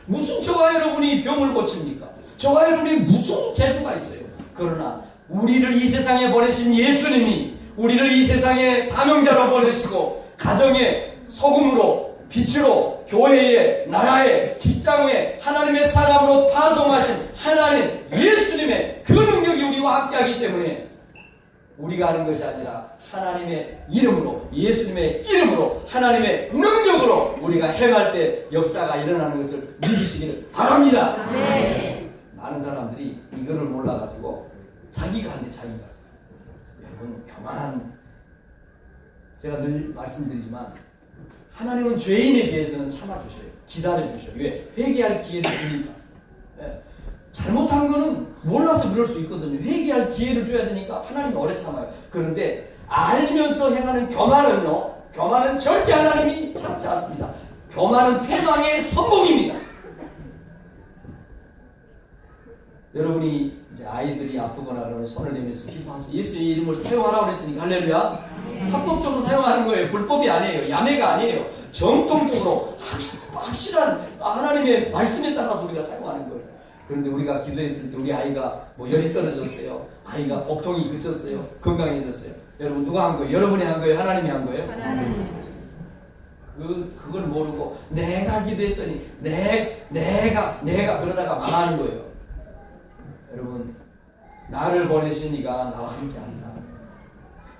무슨 저와 여러분이 병을 고칩니까? 저와 여러분이 무슨 재주가 있어요? 그러나 우리를 이 세상에 보내신 예수님이 우리를 이 세상에 사명자로 보내시고 가정의 소금으로, 빛으로, 교회에, 나라에, 직장에 하나님의 사람으로 파송하신 하나님 예수님의 그 능력이 우리와 함께하기 때문에 우리가 하는 것이 아니라 하나님의 이름으로, 예수님의 이름으로, 하나님의 능력으로 우리가 행할 때 역사가 일어나는 것을 믿으시기를 바랍니다. 네. 많은 사람들이 이거를 몰라가지고 자기가 한대, 자기가. 여러분, 교만한, 제가 늘 말씀드리지만 하나님은 죄인에 대해서는 참아주셔요. 기다려주셔요. 왜? 회개할 기회를 주니까. 예. 잘못한 거는 몰라서 그럴 수 있거든요. 회개할 기회를 줘야 되니까 하나님이 오래 참아요. 그런데 알면서 행하는 교만은요, 교만은 절대 하나님이 참지 않습니다. 교만은 패망의 선봉입니다. 여러분이 이제 아이들이 아프거나 그러면 손을 내밀면서 기도하세요. 예수의 이름을 사용하라고 그랬으니까 할렐루야. 합법적으로 사용하는 거예요. 불법이 아니에요. 야매가 아니에요. 정통적으로 확실한 하나님의 말씀에 따라서 우리가 사용하는 거예요. 그런데 우리가 기도했을 때 우리 아이가 뭐 열이 떨어졌어요. 아이가 복통이 그쳤어요. 건강해졌어요. 여러분, 누가 한 거예요? 여러분이 한 거예요? 하나님이 한 거예요? 하나님. 그걸 모르고 내가 기도했더니 내가 그러다가 망하는 거예요. 여러분, 나를 보내신 이가 나와 함께한다.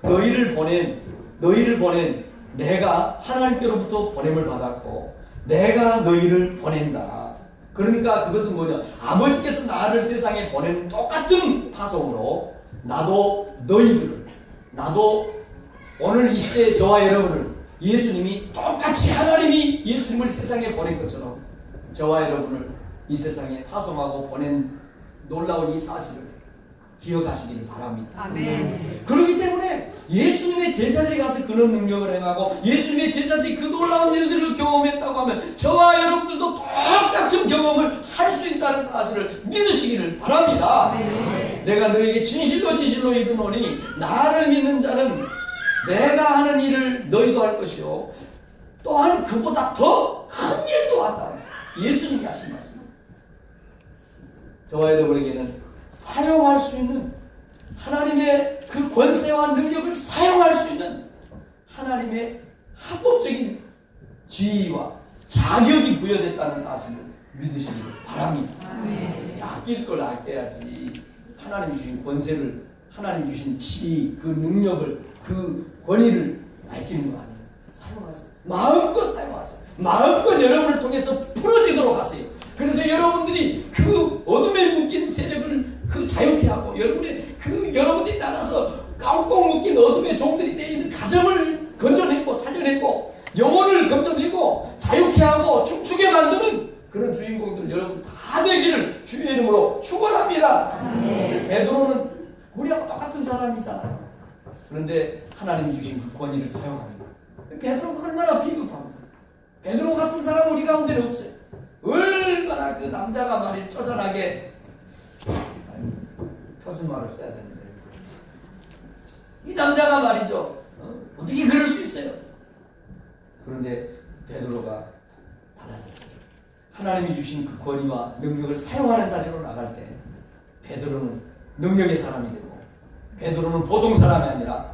너희를 보낸 내가 하나님께로부터 보냄을 받았고 내가 너희를 보낸다. 그러니까 그것은 뭐냐, 아버지께서 나를 세상에 보낸 똑같은 파송으로 나도 너희들을, 나도 오늘 이 시대의 저와 여러분을 예수님이 똑같이, 하나님이 예수님을 세상에 보낸 것처럼 저와 여러분을 이 세상에 파송하고 보낸 놀라운 이 사실을 기억하시길 바랍니다. 아멘. 그렇기 때문에 예수님의 제자들이 가서 그런 능력을 행하고 예수님의 제자들이 그 놀라운 일들을 경험했다고 하면 저와 여러분들도 똑같은 경험을 할 수 있다는 사실을 믿으시기를 바랍니다. 네. 내가 너에게 진실로 이르노니 나를 믿는 자는 내가 하는 일을 너희도 할 것이요 또한 그보다 더 큰 일도 한다. 예수님이 하신 말씀입니다. 저와 여러분에게는 사용할 수 있는 하나님의 그 권세와 능력을 사용할 수 있는 하나님의 합법적인 지위와 자격이 부여됐다는 사실을 믿으시길 바랍니다. 아멘. 아낄 걸 아껴야지. 하나님이 주신 권세를, 하나님이 주신 지위, 그 능력을, 그 권위를 아끼는 거 아니에요. 사용하세요. 마음껏 사용하세요. 마음껏 여러분을 통해서 풀어지도록 하세요. 그래서 여러분들이 그 어둠에 묶인 세력을 그 자유케 하고 여러분들이 나가서 깡꽁 묶인 어둠의 종들이 되어 있는 가정을 건져내고 살려내고 영혼을 건져내고 자유케 하고 춤추게 만드는 그런 주인공들 여러분 다 되기를 주의 이름으로 축원합니다. 베드로는 우리하고 똑같은 사람이잖아요. 그런데 하나님이 주신 그 권위를 사용합니다. 베드로가 얼마나 비겁합니다. 베드로 같은 사람 우리 가운데는 없어요. 얼마나 그 남자가 말이 쪼잔하게 표준말을 써야 되는데 이 남자가 말이죠. 어떻게 그럴 수 있어요? 그런데 베드로가 달라졌어요. 하나님이 주신 그 권위와 능력을 사용하는 자리로 나갈 때 베드로는 능력의 사람이 되고 베드로는 보통 사람이 아니라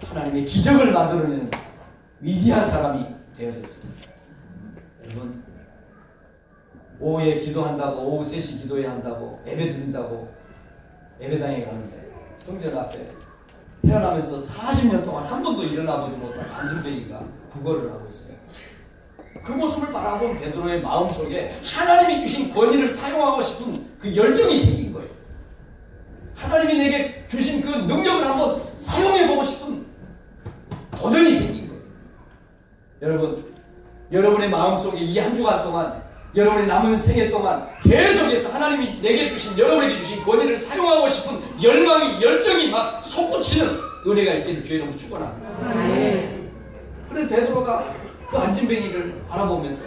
하나님의 기적을 만들어내는 위대한 사람이 되어졌습니다. 여러분, 오후에 기도한다고, 오후 3시 기도해야 한다고, 예배 드린다고 예배당에 가는데 성전 앞에 태어나면서 40년 동안 한 번도 일어나보지 못한 안준뱅이가 구걸을 하고 있어요. 그 모습을 바라본 베드로의 마음속에 하나님이 주신 권위를 사용하고 싶은 그 열정이 생긴 거예요. 하나님이 내게 주신 그 능력을 한번 사용해보고 싶은 도전이 생긴 거예요. 여러분, 여러분의 마음속에 이 한 주간 동안, 여러분의 남은 생애 동안 계속해서 하나님이 내게 주신, 여러분에게 주신 권위를 사용하고 싶은 열망이, 열정이 막 솟구치는 은혜가 있기를 주의 이름으로 축원합니다. 그래서 베드로가 그 안진뱅이를 바라보면서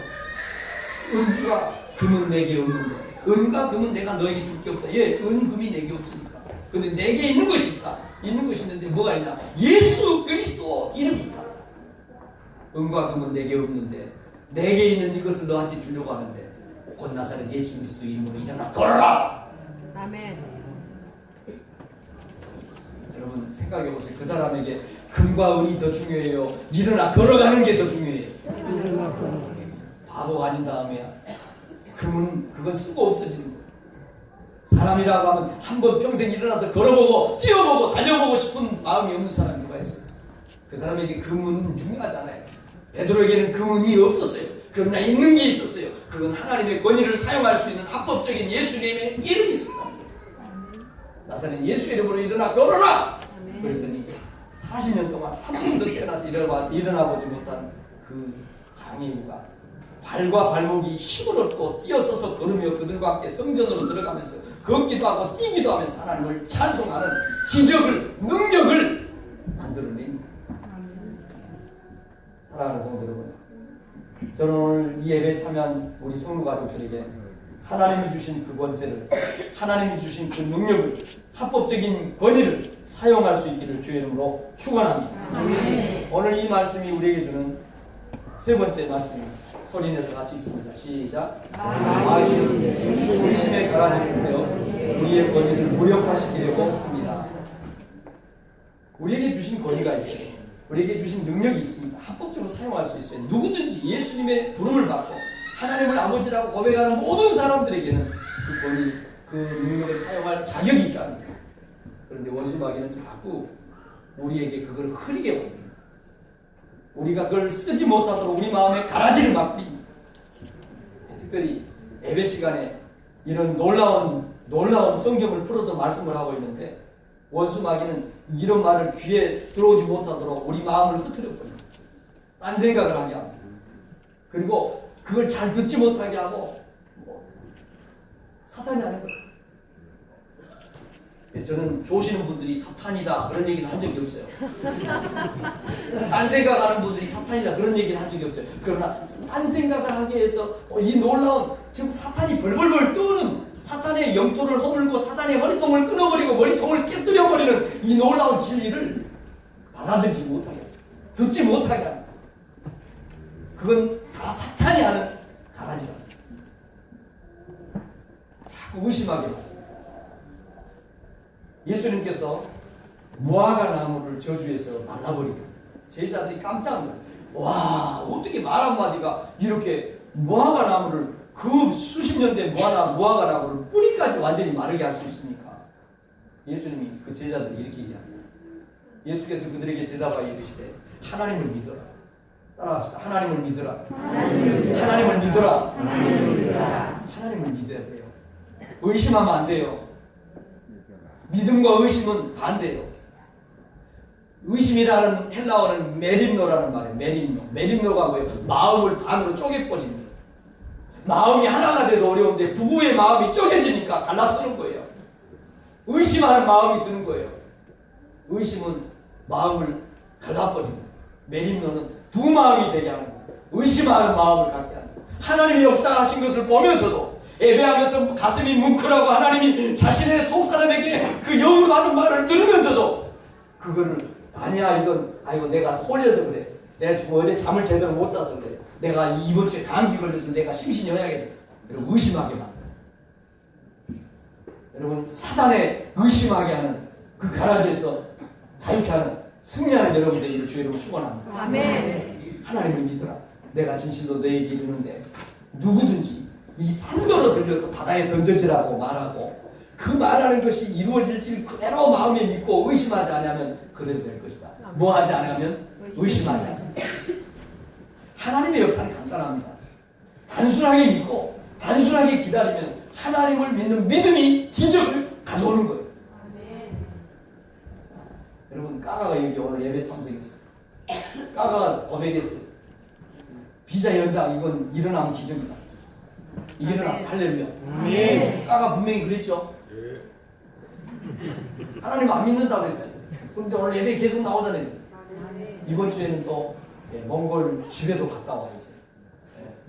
은과 금은 내게 없는데, 은과 금은 내가 너에게 줄 게 없다. 예, 은, 금이 내게 없으니까. 근데 내게 있는 것이 있다. 있는 것이 있는데 뭐가 있냐? 예수 그리스도 이름이 있다. 은과 금은 내게 없는데 내게 있는 이것을 너한테 주려고 하는데 곧 나사렛 예수 그리스도 이름으로 일어나 걸어라. 아멘. 여러분 생각해보세요. 그 사람에게 금과 은이 더 중요해요? 일어나 걸어가는 게 더 중요해요? 바보가 아닌 다음에야 금은 그건 쓰고 없어지는 거예요. 사람이라고 하면 한번 평생 일어나서 걸어보고 뛰어보고 달려보고 싶은 마음이 없는 사람이 누가 있어요? 그 사람에게 금은 중요하잖아요. 베드로에게는 금은이 없었어요. 그러나 있는 게 있었어요. 그건 하나님의 권위를 사용할 수 있는 합법적인 예수님의 이름이 있었다. 나사렛 예수 이름으로 일어나 걸어라! 그랬더니 40년 동안 한 번도 태어나서 일어나보지 못한 그 장애인과 발과 발목이 힘을 얻고 뛰어서서 걸으며 그들과 함께 성전으로 들어가면서 걷기도 하고 뛰기도 하면서 하나님을 찬송하는 기적을, 능력을 만들어냅니다. 사랑하는 성도 여러분, 저는 오늘 이 예배에 참여한 우리 성도 가족들에게 하나님이 주신 그 권세를, 하나님이 주신 그 능력을, 합법적인 권위를 사용할 수 있기를 주의 이름으로 축원합니다. 오늘 이 말씀이 우리에게 주는 세 번째 말씀입니다. 소리내서 같이 있습니다. 시작. 마귀는 의심의 가라지를 부려 우리의 권위를 무력화시키려고 합니다. 우리에게 주신 권위가 있어요. 우리에게 주신 능력이 있습니다. 합법적으로 사용할 수 있어요. 누구든지 예수님의 부름을 받고 하나님을 아버지라고 고백하는 모든 사람들에게는 그 권위, 그 능력을 사용할 자격이 있다. 그런데 원수 마귀는 자꾸 우리에게 그걸 흐리게 봅니다. 우리가 그걸 쓰지 못하도록 우리 마음에 가라지를 막 뿌립니다. 특별히 예배 시간에 이런 놀라운 성경을 풀어서 말씀을 하고 있는데 원수 마귀는 이런 말을 귀에 들어오지 못하도록 우리 마음을 흐트려 버립니다. 딴 생각을 하게 합니다. 그리고 그걸 잘 듣지 못하게 하고 사탄이 하는 거예요. 저는 조시는 분들이 사탄이다 그런 얘기를 한 적이 없어요. 딴 생각하는 분들이 사탄이다 그런 얘기를 한 적이 없어요. 그러나 딴 생각을 하게 해서 이 놀라운 지금 사탄이 벌벌벌 떠오는 사탄의 영토를 허물고 사탄의 머리통을 끊어버리고 머리통을 깨뜨려버리는 이 놀라운 진리를 받아들이지 못하게 듣지 못하게 합니다. 그건 다 사탄이 하는 가라지다. 자꾸 의심하게 합니다. 예수님께서 무화과 나무를 저주해서 말라버리고 제자들이 깜짝 놀라요. 와, 어떻게 말 한마디가 이렇게 무화과 나무를 그 수십 년 된 무화과 나무를 뿌리까지 완전히 마르게 할 수 있습니까? 예수님이 그 제자들이 이렇게 얘기합니다. 예수께서 그들에게 대답하여 이르시되 하나님을 믿어라. 따라합시다. 하나님을 믿어라. 하나님을 믿어라. 하나님을 믿어야 돼요. 의심하면 안 돼요. 믿음과 의심은 반대예요. 의심이라는 헬라어는 메림노라는 말이에요. 메림노가 뭐예요? 마음을 반으로 쪼개버리는 거예요. 마음이 하나가 돼도 어려운데 부부의 마음이 쪼개지니까 갈라서는 거예요. 의심하는 마음이 드는 거예요. 의심은 마음을 갈라버리는 거예요. 메림노는 두 마음이 되게 하는 거예요. 의심하는 마음을 갖게 하는 거예요. 하나님이 역사하신 것을 보면서도 예배하면서 가슴이 뭉클하고 하나님이 자신의 속사람에게 그 영으로 하는 말을 들으면서도 그거를 아니야 이건 아이고 내가 홀려서 그래. 내가 지금 어제 잠을 제대로 못 자서 그래. 내가 이번 주에 감기 걸려서 내가 심신여약해서 여러분 의심하게 만들어. 여러분 사단의 의심하게 하는 그 가라지에서 자유케 하는 승리하는 여러분들이 주의 이름으로 축원합니다. 아멘. 하나님을 믿어라. 내가 진실로 너에게 이르는데 누구든지 이 산도로 들려서 바다에 던져지라고 말하고 그 말하는 것이 이루어질지 그대로 마음에 믿고 의심하지 않으면 그대로 될 것이다. 뭐 하지 않으면 의심하지 않으면. 하나님의 역사는 간단합니다. 단순하게 믿고 단순하게 기다리면 하나님을 믿는 믿음이 기적을 가져오는 거예요. 여러분 까가가 여기 오늘 예배 참석했어요. 까가가 고백했어요. 비자 연장 이건 일어나면 기적이다. 일어나서 할렐루야. 까가 분명히 그랬죠. 하나님 안 믿는다고 그랬어요. 그런데 오늘 예배 계속 나오잖아요. 이번 주에는 또 몽골 집에도 갔다 와요.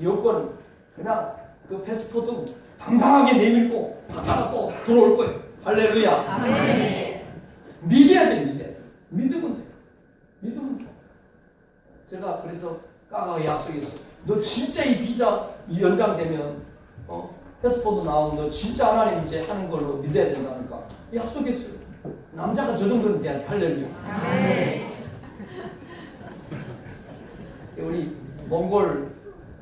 여권 그냥 그 패스포트 당당하게 내밀고 갔다가 또 들어올 거예요. 할렐루야. 아멘. 믿어야 돼, 믿어야 돼. 믿으면 돼. 믿으면 돼. 제가 그래서 까가 약속했어. 너 진짜 이 비자 이 연장되면 패스포트 나오면 너 진짜 하나님 이제 하는 걸로 믿어야 된다니까 약속했어요. 남자가 저 정도는 돼야 돼. 할렐루야. 아멘. 우리 몽골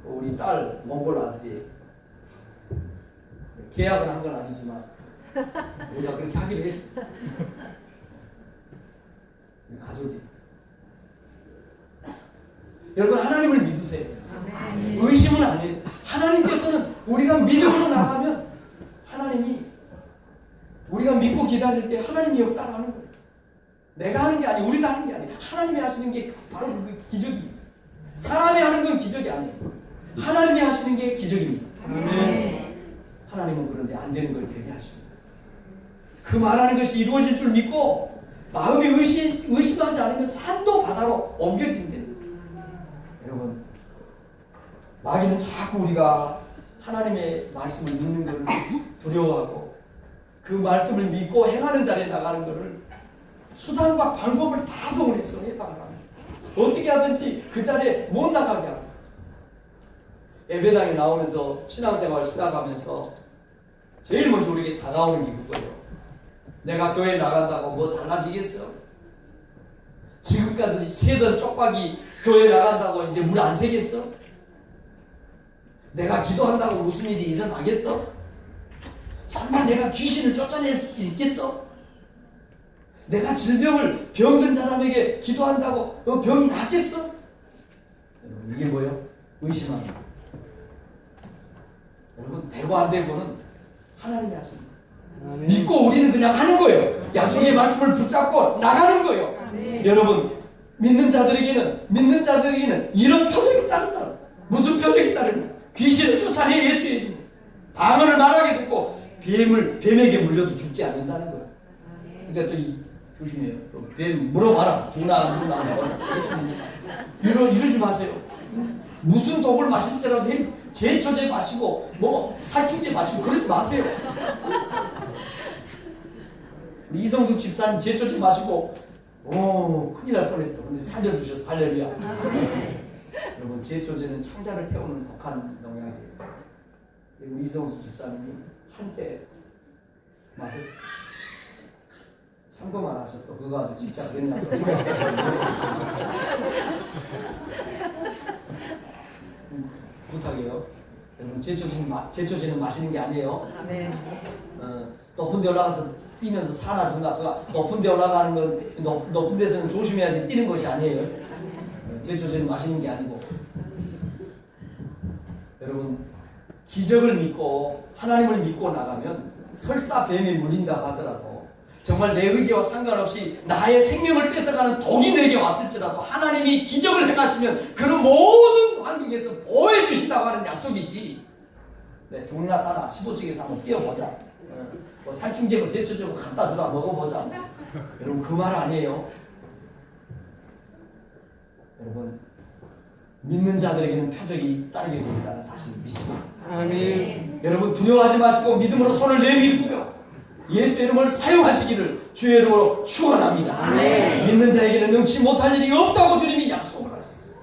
우리 딸 몽골 아들이 계약을 한 건 아니지만 우리가 그렇게 하기로 했어. 가족이. 여러분 하나님을 믿으세요. 의심은 아니에요. 하나님께서는 우리가 믿음으로 나가면 하나님이 우리가 믿고 기다릴 때 하나님이 역사를 하는 거예요. 내가 하는 게 아니에요. 우리가 하는 게 아니에요. 하나님이 하시는 게 바로 그 기적입니다. 사람이 하는 건 기적이 아니에요. 하나님이 하시는 게 기적입니다. 하나님은 그런데 안 되는 걸 되게 하십니다. 그 말하는 것이 이루어질 줄 믿고 마음이 의심하지 않으면 산도 바다로 옮겨진대요. 여러분 마귀는 자꾸 우리가 하나님의 말씀을 믿는 것을 두려워하고 그 말씀을 믿고 행하는 자리에 나가는 것을 수단과 방법을 다 동원해서 해방을 합니다. 어떻게 하든지 그 자리에 못 나가게 합니다. 예배당에 나오면서 신앙생활 시작하면서 제일 먼저 우리에게 다가오는 게 그거예요. 내가 교회 나간다고 뭐 달라지겠어? 지금까지 세던 쪽박이 교회 나간다고 이제 물 안 새겠어? 내가 기도한다고 무슨 일이 일어나겠어? 설마 내가 귀신을 쫓아낼 수 있겠어? 내가 질병을 병든 사람에게 기도한다고 병이 낫겠어? 이게 뭐예요? 의심합니다. 여러분 되고 안 되고는 하나님이 하십니다. 믿고 우리는 그냥 하는 거예요. 약속의 말씀을 붙잡고 나가는 거예요. 여러분 믿는 자들에게는 이런 표적이 따른다. 무슨 표적이 따릅니까? 귀신을 쫓아내 예수의 방언을 말하게 듣고 뱀에게 물려도 죽지 않는다는 거예요. 그러니까 또 조심해요. 뱀 물어봐라. 죽나 안 죽나 예수님 이러지 마세요. 무슨 독을 마실지라도 제초제 마시고 뭐 살충제 마시고 그러지 마세요. 우리 이성숙 집사님 제초제 마시고 큰일 날 뻔했어. 근데 살려주셔서 할렐루야. 여러분 제초제는 창자를 태우는 독한 농약이에요. 우리 이성숙 집사님이 한때 마셨어요. 참고만 하셨어. 그거 아주 진짜 그랬냐고. 부탁해요. 여러분 제초제는 마시는 게 아니에요. 높은 데 올라가서 뛰면서 살아준다. 그거 높은 데 올라가는 건 높은 데서는 조심해야지 뛰는 것이 아니에요. 제초제는 마시는 게 아니고. 여러분 기적을 믿고 하나님을 믿고 나가면 설사 뱀에 물린다고 하더라도 정말 내 의지와 상관없이 나의 생명을 뺏어가는 독이 내게 왔을지라도 하나님이 기적을 행하시면 그런 모든 환경에서 보호해 주신다고 하는 약속이지. 네, 죽나 사나 15층에서 한번 뛰어보자. 뭐 살충제고 제초제고 갖다 주라 먹어보자. 여러분 그 말 아니에요. 여러분 믿는 자들에게는 표적이 따르게 된다는 사실을 믿습니다. 아멘. 여러분 두려워하지 마시고 믿음으로 손을 내밀고요. 예수의 이름을 사용하시기를 주의 이름으로 축원합니다. 아멘. 믿는 자에게는 능치 못할 일이 없다고 주님이 약속을 하셨어요.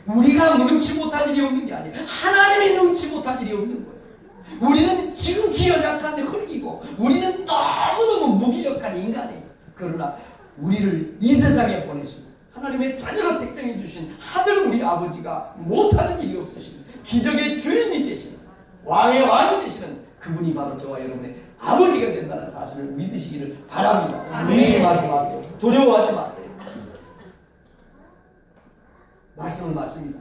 우리가 능치 못할 일이 없는 게 아니에요. 하나님이 능치 못할 일이 없는 거예요. 우리는 지금 기여약한데 흙이고 우리는 너무너무 무기력한 인간이에요. 그러나 우리를 이 세상에 보내신 하나님의 자녀로 택정해 주신 하늘 우리 아버지가 못하는 일이 없으신 기적의 주인이 되시는 왕의 왕이 되시는 그분이 바로 저와 여러분의 아버지가 된다는 사실을 믿으시기를 바랍니다. 아멘. 의심하지 마세요. 두려워하지 마세요. 말씀을 마칩니다.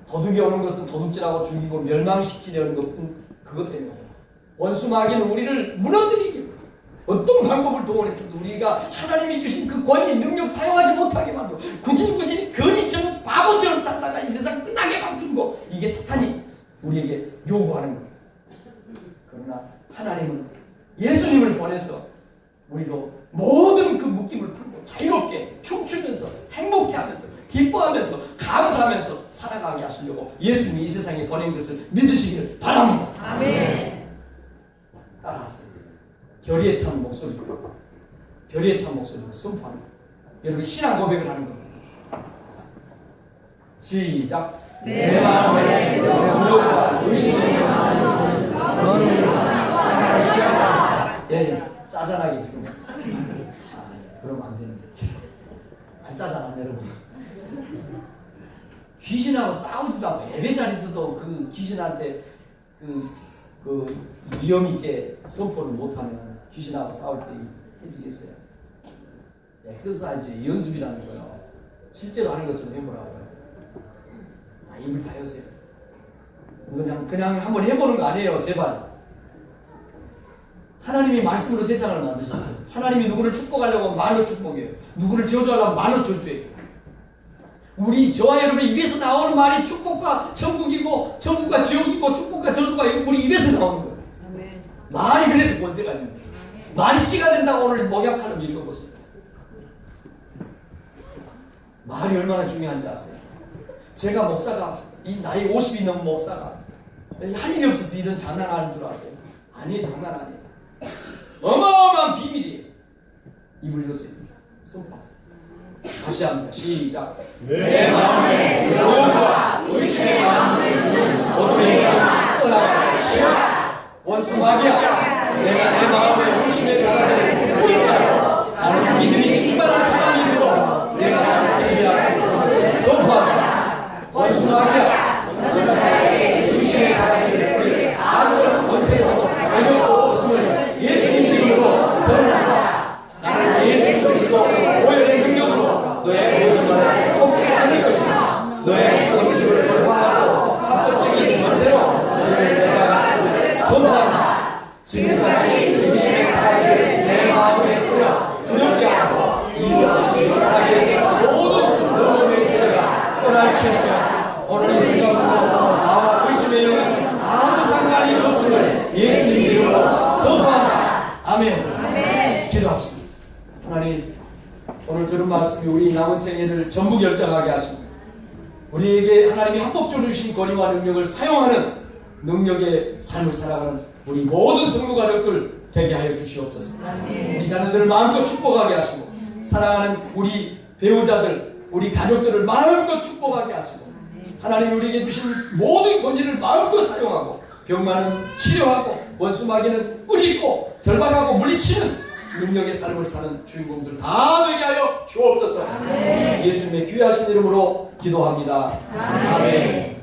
도둑이 오는 것은 도둑질하고 죽이고 멸망시키려는 것뿐 그것 때문에 원수 마귀는 우리를 무너뜨리기 어떤 방법을 동원해서도 우리가 하나님이 주신 그 권위 능력 사용하지 못하게 만들고 굳이 거지처럼 바보처럼 살다가 이 세상 끝나게 만들고 이게 사탄이 우리에게 요구하는 거예요. 그러나 하나님은 예수님을 보내서 우리로 모든 그 묶임을 풀고 자유롭게 춤추면서 행복해하면서 기뻐하면서 감사하면서 살아가게 하시려고 예수님이 이 세상에 보낸 것을 믿으시기를 바랍니다. 아멘. 따라하세요. 결의에 찬 목소리로 결의에 찬 목소리로 선포합니다. 여러분 신앙 고백을 하는 겁니다. 시작. 내 마음에 두려움과 의심이 예, 짜잔하게 지금. 그러면 안 되는데. 안 짜잔한 여러분. 귀신하고 싸우지도 않고 예배 자리에서도 그 귀신한테 그 위험 있게 선포를 못하면 귀신하고 싸울 때 해지겠어요. 엑서사이즈 연습이라는 거요. 실제로 하는 것처럼 해보라고요. 입을 다 여세요. 그냥 한번 해보는 거 아니에요. 제발. 하나님이 말씀으로 세상을 만드셨어요. 하나님이 누구를 축복하려고 하면 만원 축복이에요. 누구를 저주하려면 만원 저주예요. 저와 여러분의 입에서 나오는 말이 축복과 천국이고 천국과 지옥이고 축복과 저주가 우리 입에서 나오는 거예요. 아멘. 말이 그래서 권세가 있는 거예요. 말이 씨가 된다고 오늘 목약하는 읽어보세요. 말이 얼마나 중요한지 아세요? 제가 목사가 이 나이 50이 넘은 목사가 할 일이 없어서 이런 장난하는 줄 아세요? 아니에요. 장난 아니에요. 어마어마한 비밀이에요. 입을 여세요. 선포하세요. 다시 합니다. 시작. 내 마음에 두려움과 의심의 마음을 주는 어둠의 떠나가라. 원수 마귀야. 내가 내 마음에 의심의 가라를 뿌린 자로 나는 믿음이 충만한 사람이므로 내가 나를 지배하겠소. 선포합니다. 원수 마귀야. 너는 나에게 의심의 가라를 뿌린 아무런 원세도 자격도 없음을 예수님 이름으로 선언한다. 나는 예수 그리스도 보혈의 능력으로 너의 모든 속지 않을 것이다. 너의 성질을 돌파하고 합법적인 권세로 너를 내가 선포한다. 지금까지 의심의 가라를 내 마음에 뿌려 두렵게 하고 이유 없이 일어나게 했던 모든 너의 세대가 떠날지어다. 오늘 이 순간부터 나와 의심의 영은 아무 상관이 없음을 예수님 이름으로 선포한다. 아멘. 아멘. 기도합시다. 하나님, 오늘 들은 말씀이 우리 남은 생애를 전부 결정하게 하시고 우리에게 하나님이 합법적으로 주신 권위와 능력을 사용하는 능력의 삶을 살아가는 우리 모든 성도 가족들 되게 하여 주시옵소서. 우리 자녀들을 마음껏 축복하게 하시고 사랑하는 우리 배우자들, 우리 가족들을 마음껏 축복하게 하시고 하나님이 우리에게 주신 모든 권위를 마음껏 사용하고 병만은 치료하고 원수 마귀는 꾸짖고 결박하고 물리치는 능력의 삶을 사는 주인공들 다 되게 하여 주옵소서. 예수님의 귀하신 이름으로 기도합니다. 아멘.